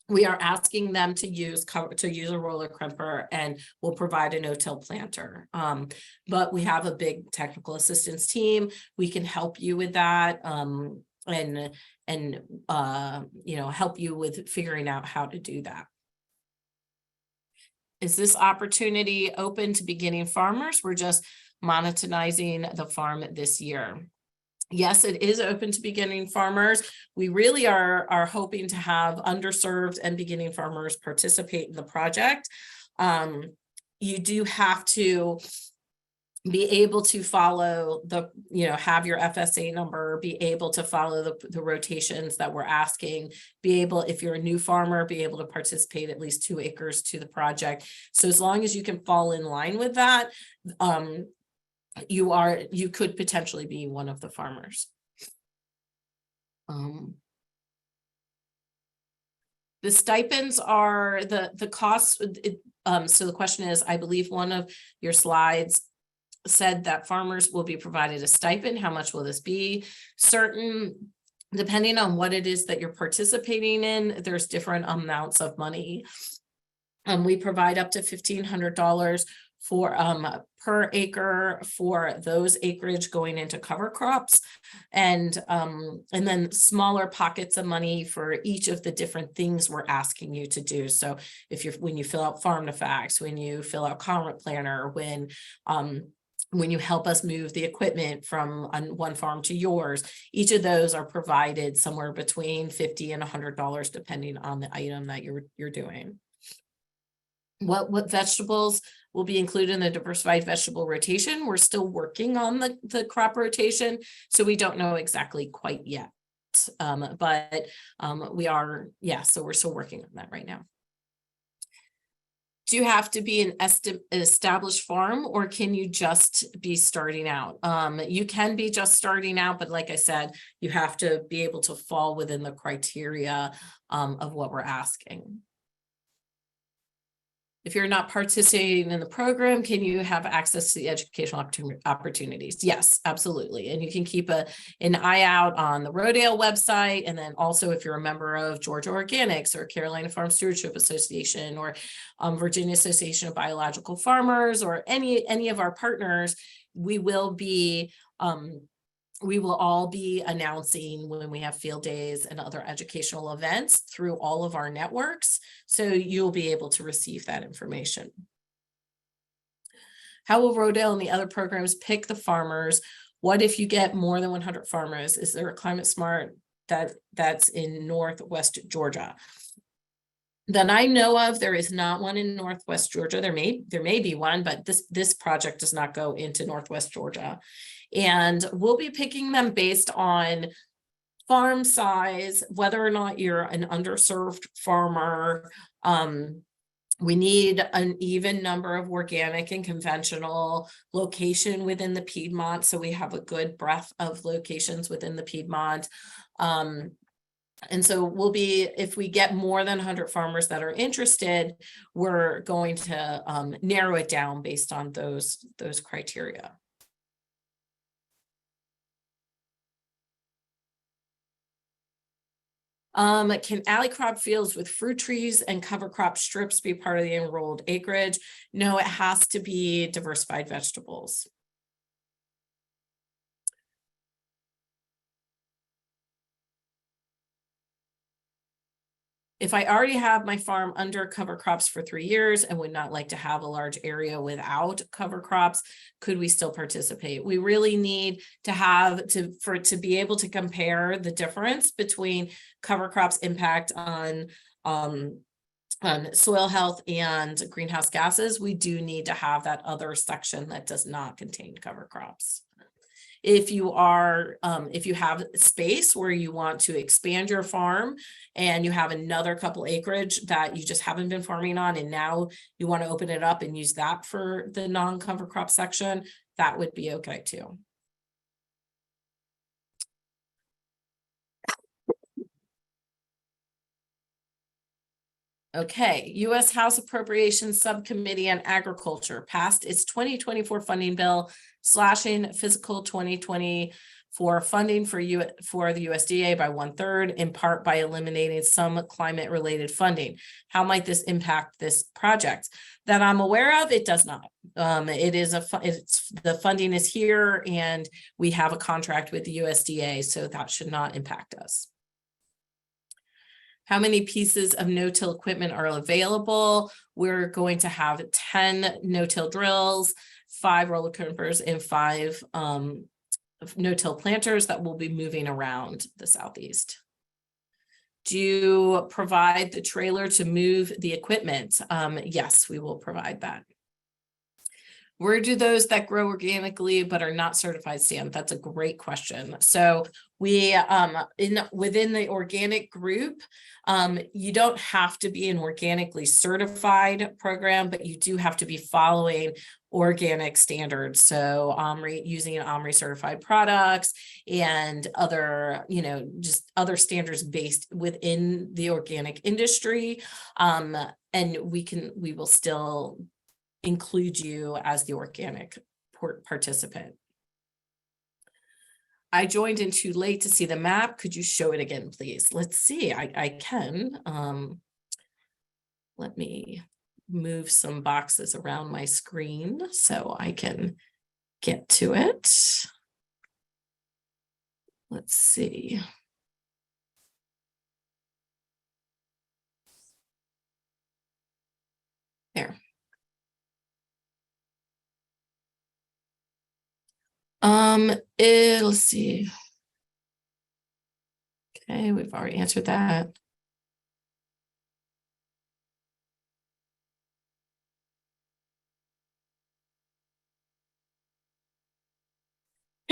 we are asking them to use a roller crimper, and we'll provide a no-till planter. But we have a big technical assistance team. We can help you with that, and help you with figuring out how to do that. Is this opportunity open to beginning farmers? We're just monetizing the farm this year. Yes, it is open to beginning farmers. We really are hoping to have underserved and beginning farmers participate in the project. You do have to be able to follow have your FSA number, be able to follow the rotations that we're asking, be able, if you're a new farmer, be able to participate at least 2 acres to the project. So as long as you can fall in line with that, you could potentially be one of the farmers. The stipends are the costs. So the question is, I believe one of your slides said that farmers will be provided a stipend. How much will this be? Depending on what it is that you're participating in, there's different amounts of money. We provide up to $1,500 for per acre for those acreage going into cover crops, and then smaller pockets of money for each of the different things we're asking you to do. So when you fill out farm to facts, when you fill out comment planner, when you help us move the equipment from one farm to yours, each of those are provided somewhere between $50 and $100 depending on the item that you're doing. What vegetables will be included in the diversified vegetable rotation? We're still working on the crop rotation, so we don't know exactly quite yet. But we are, so we're still working on that right now. Do you have to be an established farm, or can you just be starting out? You can be just starting out, but like I said, you have to be able to fall within the criteria of what we're asking. If you're not participating in the program, can you have access to the educational opportunities? Yes, absolutely. And you can keep an eye out on the Rodale website. And then also, if you're a member of Georgia Organics or Carolina Farm Stewardship Association or Virginia Association of Biological Farmers, or any of our partners, we will all be announcing when we have field days and other educational events through all of our networks. So you'll be able to receive that information. How will Rodale and the other programs pick the farmers? What if you get more than 100 farmers? Is there a Climate-Smart that's in Northwest Georgia? That I know of, there is not one in Northwest Georgia. There may be one, but this project does not go into Northwest Georgia. And we'll be picking them based on farm size, whether or not you're an underserved farmer. We need an even number of organic and conventional, location within the Piedmont, so we have a good breadth of locations within the Piedmont. And so if we get more than 100 farmers that are interested, we're going to narrow it down based on those criteria. Can alley crop fields with fruit trees and cover crop strips be part of the enrolled acreage? No, it has to be diversified vegetables. If I already have my farm under cover crops for 3 years and would not like to have a large area without cover crops, could we still participate? We really need to be able to compare the difference between cover crops impact on soil health and greenhouse gases. We do need to have that other section that does not contain cover crops. If you have space where you want to expand your farm and you have another couple acreage that you just haven't been farming on, and now you want to open it up and use that for the non-cover crop section, that would be okay too. Okay, U.S. House Appropriations Subcommittee on Agriculture passed its 2024 funding bill, slashing fiscal 2024 funding for the USDA by 1/3, in part by eliminating some climate-related funding. How might this impact this project? That I'm aware of, it does not. The funding is here, and we have a contract with the USDA, so that should not impact us. How many pieces of no-till equipment are available? We're going to have 10 no-till drills, 5 roller crimpers, and 5 no-till planters that will be moving around the Southeast. Do you provide the trailer to move the equipment? Yes, we will provide that. Where do those that grow organically but are not certified stand? That's a great question. So we within the organic group, you don't have to be an organically certified program, but you do have to be following organic standards. So using OMRI certified products and other, just other standards based within the organic industry. And we will still include you as the organic participant. I joined in too late to see the map. Could you show it again, please? Let's see. I can. Let me move some boxes around my screen so I can get to it. Let's see. There. Let's see. Okay, we've already answered that.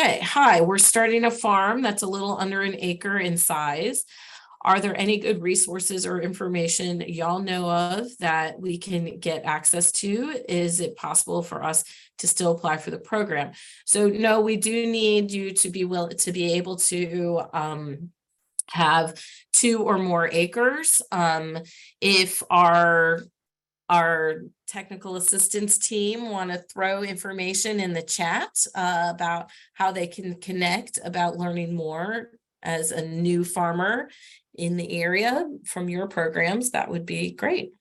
Okay, hi, we're starting a farm that's a little under an acre in size. Are there any good resources or information y'all know of that we can get access to? Is it possible for us to still apply for the program? So no, we do need you to be able to have 2 or more acres. If our technical assistance team want to throw information in the chat about how they can connect about learning more as a new farmer in the area from your programs, that would be great.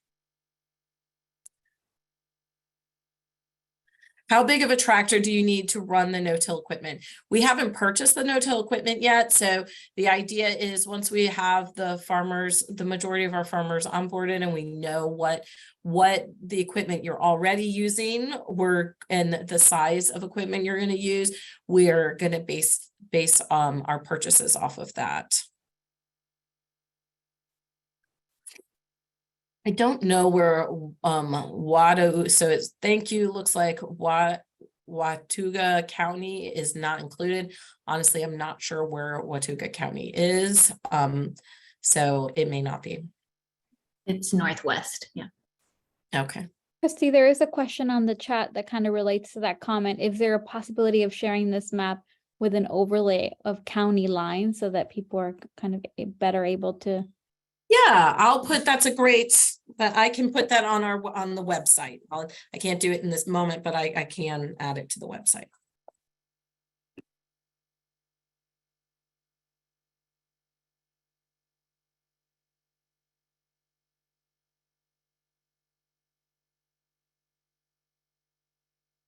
How big of a tractor do you need to run the no-till equipment? We haven't purchased the no-till equipment yet. So the idea is once we have the majority of our farmers onboarded and we know what the equipment you're already using and the size of equipment you're going to use, we're going to base our purchases off of that. I don't know where thank you. Looks like Watauga County is not included. Honestly, I'm not sure where Watauga County is. So it may not be. It's northwest. Yeah. Okay. Christy, there is a question on the chat that kind of relates to that comment. Is there a possibility of sharing this map with an overlay of county lines so that people are kind of better able to? Yeah, I can put that on the website. I can't do it in this moment, but I can add it to the website.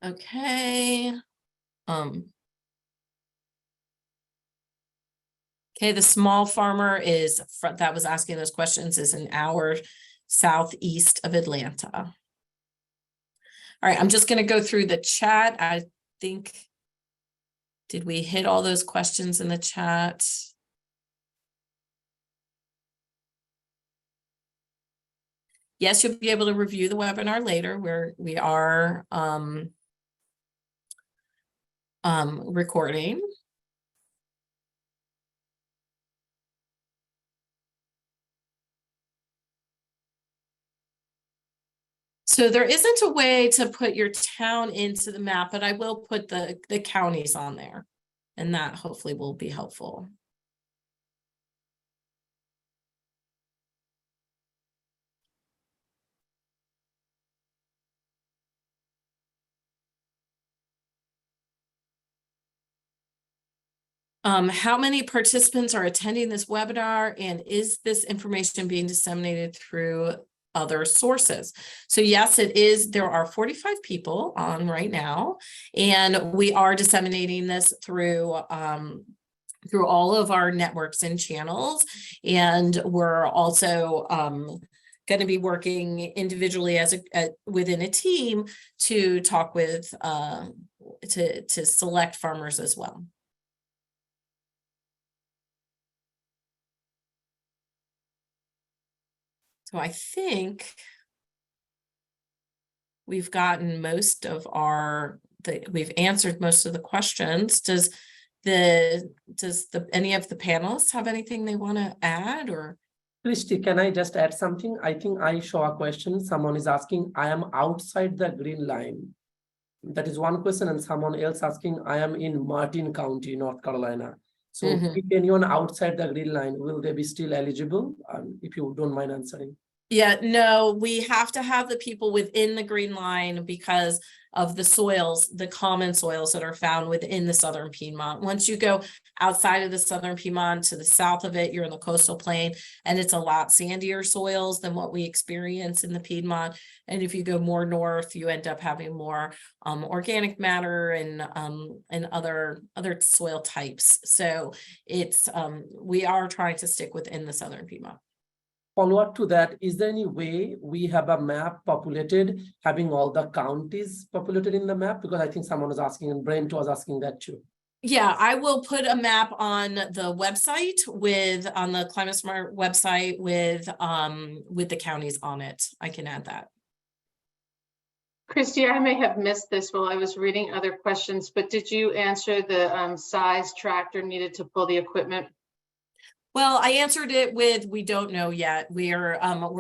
Okay. Okay, the small farmer that was asking those questions is an hour southeast of Atlanta. All right, I'm just going to go through the chat. I think, did we hit all those questions in the chat? Yes, you'll be able to review the webinar later where we are recording. So there isn't a way to put your town into the map, but I will put the counties on there, and that hopefully will be helpful. How many participants are attending this webinar, and is this information being disseminated through other sources? So yes, it is. There are 45 people on right now, and we are disseminating this through all of our networks and channels. And we're also going to be working individually as within a team to talk with to select farmers as well. So I think we've gotten most of we've answered most of the questions. Does any of the panelists have anything they want to add, or? Christy, can I just add something? I think I saw a question. Someone is asking, I am outside the green line. That is one question. And someone else asking, I am in Martin County, North Carolina. So if anyone outside the green line, will they be still eligible? If you don't mind answering. Yeah, no, we have to have the people within the green line because of the soils, the common soils that are found within the Southern Piedmont. Once you go outside of the Southern Piedmont to the south of it, you're in the coastal plain, and it's a lot sandier soils than what we experience in the Piedmont. And if you go more north, you end up having more organic matter and other soil types. So it's we are trying to stick within the Southern Piedmont. Follow-up to that, is there any way we have a map populated, having all the counties populated in the map? Because I think someone was asking, and Brent was asking that too. Yeah, I will put a map on the website on the Climate-Smart website with the counties on it. I can add that. Christy, I may have missed this while I was reading other questions, but did you answer the size tractor needed to pull the equipment? Well, I answered it with, we don't know yet. We're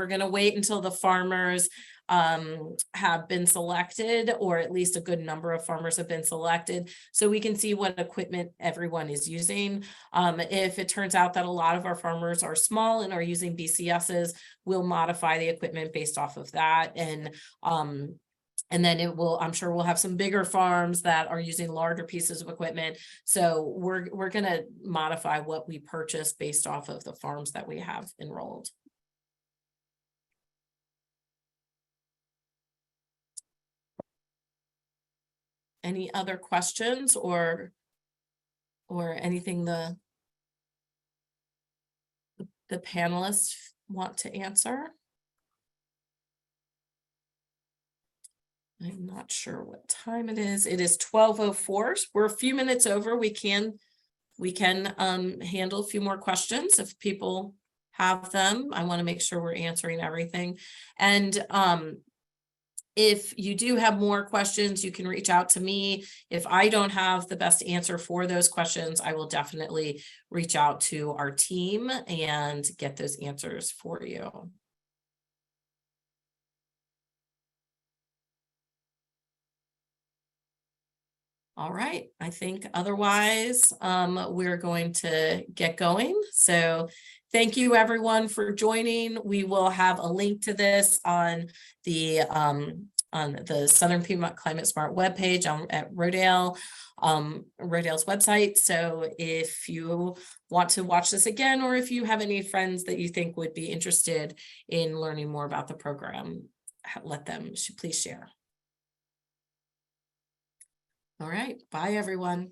going to wait until the farmers have been selected, or at least a good number of farmers have been selected, so we can see what equipment everyone is using. If it turns out that a lot of our farmers are small and are using BCSs, we'll modify the equipment based off of that. And then I'm sure we'll have some bigger farms that are using larger pieces of equipment. So we're going to modify what we purchase based off of the farms that we have enrolled. Any other questions or anything the panelists want to answer? I'm not sure what time it is. It is 12:04. We're a few minutes over. We can handle a few more questions if people have them. I want to make sure we're answering everything. And if you do have more questions, you can reach out to me. If I don't have the best answer for those questions, I will definitely reach out to our team and get those answers for you. All right, I think otherwise we're going to get going. So thank you everyone for joining. We will have a link to this on the Southern Piedmont Climate-Smart webpage at Rodale, Rodale's website. So if you want to watch this again, or if you have any friends that you think would be interested in learning more about the program, let them please share. All right. Bye, everyone.